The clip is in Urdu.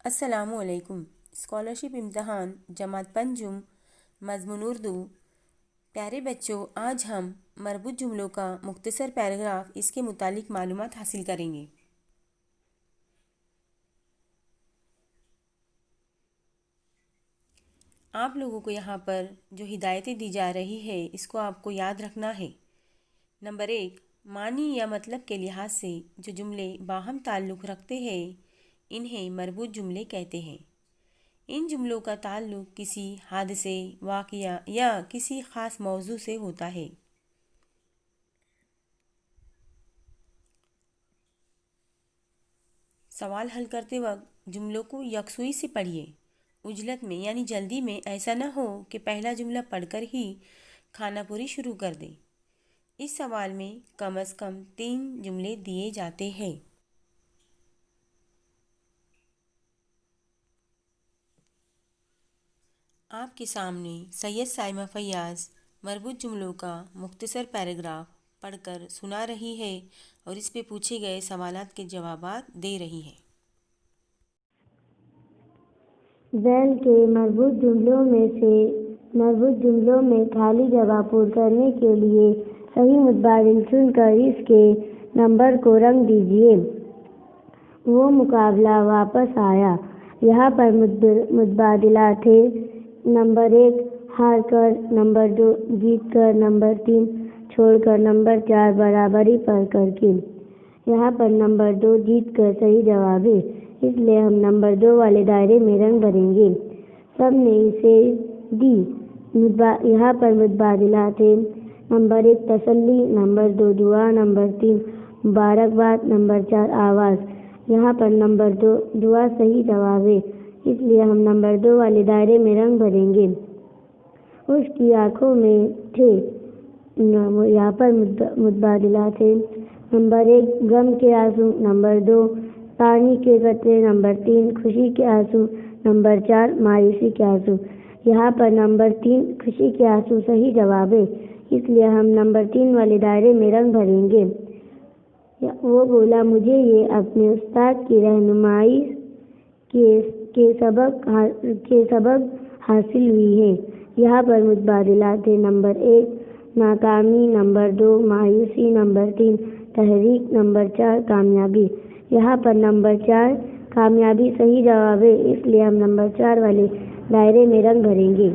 السلام علیکم۔ اسکالرشپ امتحان جماعت پنجم مضمون اردو۔ پیارے بچوں، آج ہم مربوط جملوں کا مختصر پیراگراف اس کے متعلق معلومات حاصل کریں گے۔ آپ لوگوں کو یہاں پر جو ہدایتیں دی جا رہی ہے اس کو آپ کو یاد رکھنا ہے۔ نمبر 1، معنی یا مطلب کے لحاظ سے جو جملے باہم تعلق رکھتے ہیں انہیں مربوط جملے کہتے ہیں۔ ان جملوں کا تعلق کسی حادثے، واقعہ یا کسی خاص موضوع سے ہوتا ہے۔ سوال حل کرتے وقت جملوں کو یکسوئی سے پڑھیے۔ عجلت میں یعنی جلدی میں ایسا نہ ہو کہ پہلا جملہ پڑھ کر ہی کھانا پوری شروع کر دیں۔ اس سوال میں کم از کم 3 جملے دیے جاتے ہیں۔ آپ کے سامنے سید سائمہ فیاض مربوط جملوں کا مختصر پیراگراف پڑھ کر سنا رہی ہے اور اس پہ پوچھے گئے سوالات کے جوابات دے رہی ہے۔ ذیل کے مربوط جملوں میں خالی جگہ پر کرنے کے لیے صحیح متبادل چن کر اس کے نمبر کو رنگ دیجیے۔ وہ مقابلہ واپس آیا۔ یہاں پر متبادلات تھے: نمبر 1 ہار کر، نمبر 2 جیت کر، نمبر 3 چھوڑ کر، نمبر 4 برابری پر کر کے۔ یہاں پر نمبر 2 جیت کر صحیح جواب ہے، اس لیے ہم نمبر 2 والے دائرے میں رنگ بھریں گے۔ سب نے اسے دی۔ یہاں پر متبادلات تھے: نمبر 1 تسلی، نمبر 2 دعا، نمبر 3 مبارکباد، نمبر 4 آواز۔ یہاں پر نمبر 2 دعا صحیح جواب ہے، اس لیے ہم نمبر 2 والے دائرے میں رنگ بھریں گے۔ اس کی آنکھوں میں تھے۔ یہاں پر متبادلات تھے: نمبر 1 غم کے آنسو، نمبر 2 پانی کے قطرے، نمبر 3 خوشی کے آنسو، نمبر 4 مایوسی کے آنسو۔ یہاں پر نمبر 3 خوشی کے آنسو صحیح جواب ہے، اس لیے ہم نمبر 3 والے دائرے میں رنگ بھریں گے۔ وہ بولا مجھے یہ اپنے استاد کی رہنمائی کے سبب حاصل ہوئی ہے۔ یہاں پر متبادلات تھے: نمبر 1 ناکامی، نمبر 2 مایوسی، نمبر 3 تحریک، نمبر 4 کامیابی۔ یہاں پر نمبر 4 کامیابی صحیح جواب ہے، اس لیے ہم نمبر 4 والے دائرے میں رنگ بھریں گے۔